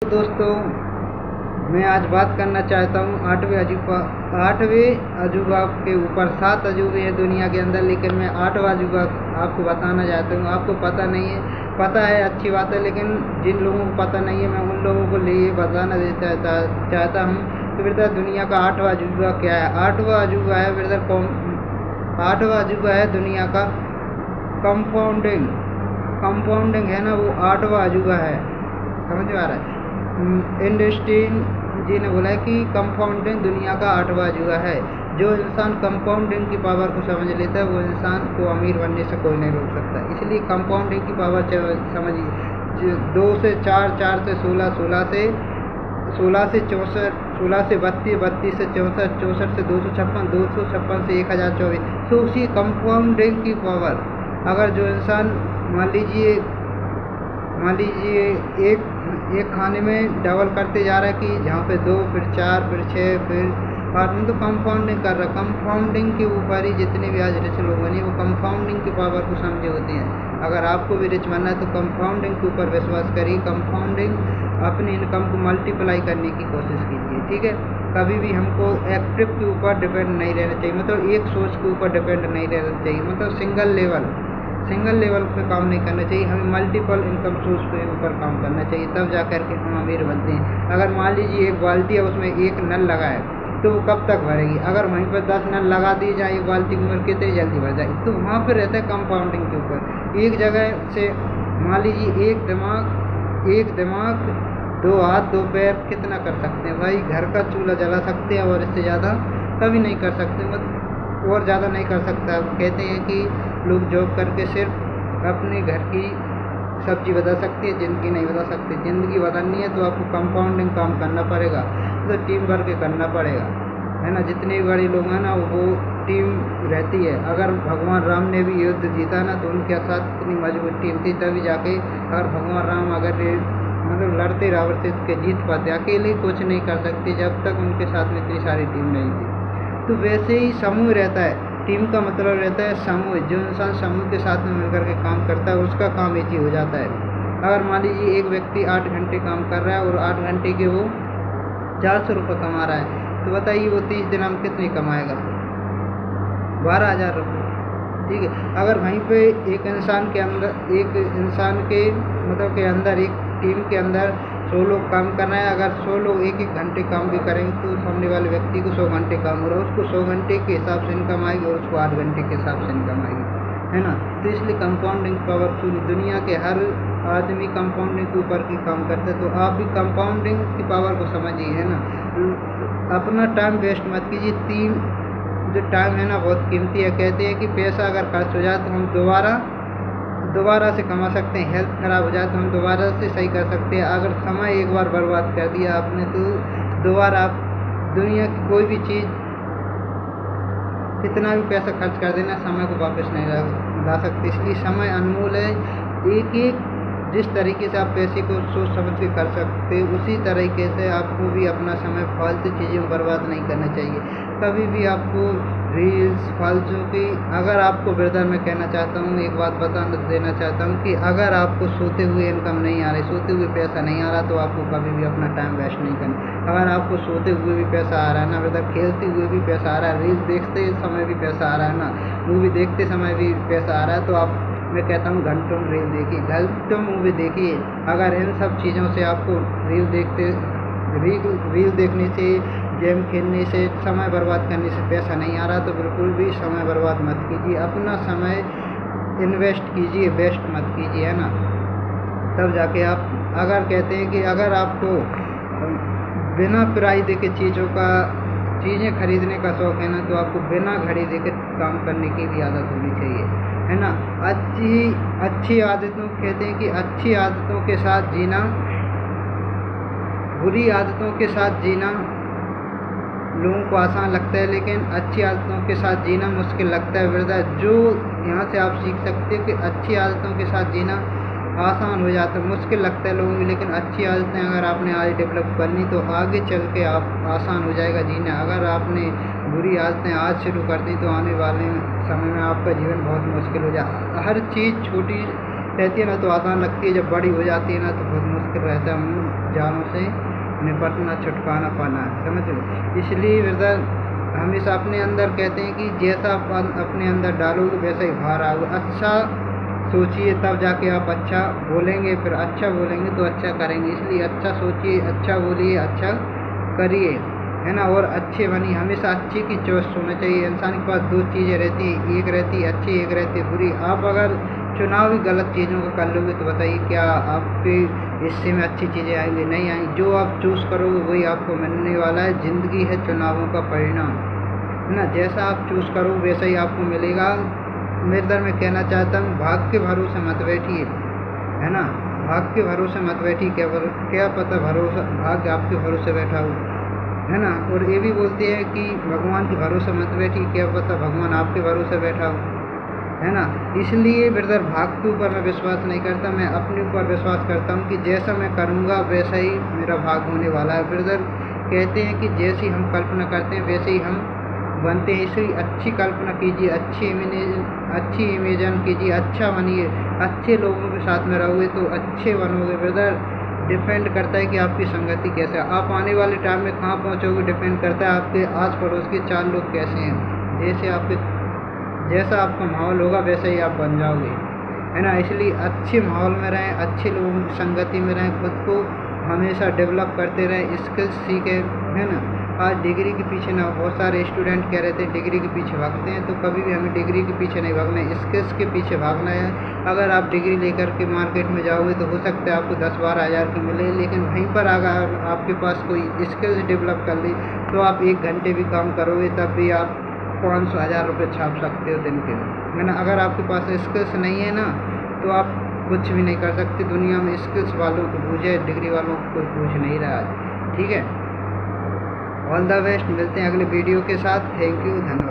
दोस्तों, मैं आज बात करना चाहता हूँ आठवें अजूबा के ऊपर। 7 अजूबे हैं दुनिया के अंदर, लेकिन मैं 8वां अजूबा आपको बताना चाहता हूँ। आपको पता नहीं है, पता है अच्छी बात है, लेकिन जिन लोगों को पता नहीं है मैं उन लोगों को लिए बताना चाहता हूँ कि ब्रदर दुनिया का 8वां अजूबा क्या है। 8वां अजूबा है ब्रदर 8वां अजूबा है दुनिया का कंपाउंडिंग है ना, वो 8वां अजूबा है। समझ में आ रहा है? इंडस्टीन जी ने बोला है कि कंपाउंडिंग दुनिया का 8वां अजूबा है। जो इंसान कंपाउंडिंग की पावर को समझ लेता है वो इंसान को अमीर बनने से कोई नहीं रोक सकता। इसलिए कंपाउंडिंग की पावर समझिए, 2 से 4, 4 से 16, 16 से 64, 16 से 32, 32 से 64, 64 से 256, 256 से 1024। तो उसी कंपाउंडिंग की पावर, अगर जो इंसान मान लीजिए एक खाने में डबल करते जा रहा है कि जहाँ पे 2, फिर 4, फिर 6, फिर 8 में, तो कंपाउंडिंग कर रहा है। कंपाउंडिंग के ऊपर ही जितने भी आज रिच लोग बने वो कंपाउंडिंग की पावर को समझे होते हैं। अगर आपको भी रिच बनना है तो कंपाउंडिंग के ऊपर विश्वास करिए। कंपाउंडिंग अपनी इनकम को मल्टीप्लाई करने की कोशिश कीजिए, ठीक है। कभी भी हमको एक्टिव के ऊपर डिपेंड नहीं रहना चाहिए, मतलब एक सोच के ऊपर डिपेंड नहीं रहना चाहिए, मतलब सिंगल लेवल पे काम नहीं करना चाहिए। हमें मल्टीपल इनकम सोर्स पे ऊपर काम करना चाहिए, तब जा कर के हम अमीर बनते हैं। अगर मान लीजिए एक बाल्टी है, उसमें एक नल लगा है, तो वो कब तक भरेगी? अगर वहीं पर 10 नल लगा दिए जाए एक बाल्टी की उम्र कितनी जल्दी भर जाएगी। तो वहाँ पर रहता है कंपाउंडिंग के ऊपर। एक जगह से मान लीजिए एक दिमाग 2 हाथ 2 पैर कितना कर सकते हैं भाई? घर का चूल्हा जला सकते हैं, और इससे ज़्यादा कभी नहीं कर सकते, मतलब और ज़्यादा नहीं कर सकता। कहते हैं कि लोग जॉब करके सिर्फ अपने घर की सब्जी बदल सकती है, ज़िंदगी नहीं बदल सकती। ज़िंदगी बदलनी है तो आपको कंपाउंडिंग काम करना पड़ेगा, तो टीम वर्क करना पड़ेगा, है ना। जितने भी बड़े लोग हैं ना वो टीम रहती है। अगर भगवान राम ने भी युद्ध जीता ना तो उनके साथ इतनी मजबूत टीम थी, तभी जाके अगर भगवान राम अगर मतलब लड़ते रावण से के जीत पाते। अकेले कुछ नहीं कर सकते जब तक उनके साथ में इतनी सारी टीम नहीं थी। तो वैसे ही समूह रहता है। टीम का मतलब रहता है समूह। जो इंसान समूह के साथ में मिलकर के काम करता है उसका काम ईजी हो जाता है। अगर मान लीजिए एक व्यक्ति 8 घंटे काम कर रहा है और 8 घंटे के वो 400 रुपये कमा रहा है, तो बताइए वो 30 दिन में कितने कमाएगा? 12,000 रुपये, ठीक है। अगर वहीं पे एक इंसान के अंदर एक टीम के अंदर 100 लोग काम कर रहे हैं, अगर 100 लोग 1-1 घंटे काम भी करेंगे तो सामने वाले व्यक्ति को 100 घंटे काम हो रहा है, उसको 100 घंटे के हिसाब से इनकम आएगी और उसको 8 घंटे के हिसाब से इनकम आएगी, है ना। तो इसलिए कंपाउंडिंग पावरफुल। दुनिया के हर आदमी कंपाउंडिंग के ऊपर की काम करता है, तो आप भी कंपाउंडिंग की पावर को समझिए, है ना। अपना टाइम वेस्ट मत कीजिए। जो टाइम है ना बहुत कीमती है। कहते हैं कि पैसा अगर खर्च हो जाए तो हम दोबारा से कमा सकते हैं। हेल्थ ख़राब हो जाए तो हम दोबारा से सही कर सकते हैं। अगर समय एक बार बर्बाद कर दिया आपने तो दोबारा आप दुनिया की कोई भी चीज़ कितना भी पैसा खर्च कर देना, समय को वापस नहीं ला सकते। इसलिए समय अनमोल है। एक जिस तरीके से आप पैसे को सोच समझ के कर सकते उसी तरीके से आपको भी अपना समय फालतू चीज़ों में बर्बाद नहीं करना चाहिए। कभी भी आपको रील्स फालतू की, अगर आपको ब्रदर मैं कहना चाहता हूँ, एक बात देना चाहता हूँ कि अगर आपको सोते हुए इनकम नहीं आ रही, सोते हुए पैसा नहीं आ रहा, तो आपको कभी भी अपना टाइम वेस्ट नहीं करना। अगर आपको सोते हुए भी पैसा आ रहा है ना ब्रदर, खेलते हुए भी पैसा आ रहा है, रील्स देखते समय भी पैसा आ रहा है ना, मूवी देखते समय भी पैसा आ रहा है, तो आप, मैं कहता हूँ घंटों रील देखिए, घंटों मूवी देखिए। अगर इन सब चीज़ों से आपको रील देखने से, गेम खेलने से, समय बर्बाद करने से पैसा नहीं आ रहा, तो बिल्कुल भी समय बर्बाद मत कीजिए। अपना समय इन्वेस्ट कीजिए, वेस्ट मत कीजिए, है ना। तब जाके आप, अगर कहते हैं कि अगर आपको बिना प्राइस देके चीज़ें खरीदने का शौक़ है ना, तो आपको बिना घड़ी देके काम करने की भी आदत होनी चाहिए, है ना। अच्छी आदतों, कहते हैं कि अच्छी आदतों के साथ जीना, बुरी आदतों के साथ जीना लोगों को आसान लगता है, लेकिन अच्छी आदतों के साथ जीना मुश्किल लगता है ब्रदर। जो यहाँ से आप सीख सकते हो कि अच्छी आदतों के साथ जीना आसान हो जाता है, मुश्किल लगता है लोगों को, लेकिन अच्छी आदतें अगर आपने आज डेवलप करनी तो आगे चल के आप आसान हो जाएगा जीना। अगर आपने बुरी आदतें आज शुरू कर दी तो आने वाले समय में आपका जीवन बहुत मुश्किल हो जाए। हर चीज़ छोटी रहती है ना तो आसान लगती है, जब बड़ी हो जाती है ना तो बहुत मुश्किल मुश्किल रहता है उन जालों से निपटना, छुटकारा पाना, समझ लो। इसलिए ब्रदर हमेशा अपने अंदर कहते हैं कि जैसा आप अपने अंदर डालोगे वैसा ही बाहर आओगे। अच्छा सोचिए तब जाके आप अच्छा बोलेंगे, फिर अच्छा बोलेंगे तो अच्छा करेंगे। इसलिए अच्छा सोचिए, अच्छा बोलिए, अच्छा करिए, है ना। और अच्छे बनिए, हमेशा अच्छे की चॉइस होना चाहिए। इंसान के पास दो चीज़ें रहती हैं, एक रहती है अच्छी, एक रहती है बुरी। आप अगर चुनाव ही गलत चीज़ों का कर लोगे तो बताइए क्या आपके हिस्से में अच्छी चीज़ें आएंगी? नहीं आएंगी। जो आप चूज़ करोगे वही आपको मिलने वाला है। ज़िंदगी है चुनावों का परिणाम, है ना। जैसा आप चूज़ करोगे वैसा ही आपको मिलेगा। मेरे दर में कहना चाहता हूँ, भाग के भरोसे मत बैठिए, है ना। भाग के भरोसे मत बैठिए, क्या पता भरोसा भाग आपके भरोसे बैठा हो, है ना। और ये भी बोलते हैं कि भगवान के भरोसे मत बैठिए, क्या पता भगवान आपके भरोसे बैठा हो, है ना। इसलिए ब्रदर भाग के ऊपर मैं विश्वास नहीं करता, मैं अपने ऊपर विश्वास करता हूँ कि जैसा मैं करूँगा वैसा ही मेरा भाग होने वाला है। ब्रदर कहते हैं कि जैसी हम कल्पना करते हैं वैसे ही हम बनते हैं। इसलिए अच्छी कल्पना कीजिए, अच्छी इमेजिन कीजिए, अच्छा बनिए। अच्छे लोगों के साथ में रहोगे तो अच्छे बनोगे। ब्रदर डिपेंड करता है कि आपकी संगति कैसे है, आप आने वाले टाइम में कहाँ पहुँचोगे डिपेंड करता है आपके आस पड़ोस के 4 लोग कैसे हैं। जैसा आपका माहौल होगा वैसे ही आप बन जाओगे, है ना। इसलिए अच्छे माहौल में रहें, अच्छे लोगों की संगति में रहें, खुद को हमेशा डेवलप करते रहें, स्किल्स सीखें, है ना। आज डिग्री के पीछे ना, बहुत सारे स्टूडेंट कह रहे थे डिग्री के पीछे भागते हैं, तो कभी भी हमें डिग्री के पीछे नहीं भागना है, स्किल्स के पीछे भागना है। अगर आप डिग्री लेकर के मार्केट में जाओगे तो हो सकता है आपको 10-12 हज़ार की मिले, लेकिन वहीं पर अगर आपके पास कोई स्किल्स डेवलप कर ली तो आप 1 घंटे भी काम करोगे तब भी आप 500-1000 रुपये छाप सकते हो दिन के, है ना। अगर आपके पास स्किल्स नहीं है ना तो आप कुछ भी नहीं कर सकते। दुनिया में स्किल्स वालों को पूछे, डिग्री वालों को कोई पूछ नहीं रहा है, ठीक है। ऑल द बेस्ट, मिलते हैं अगले वीडियो के साथ। थैंक यू, धन्यवाद।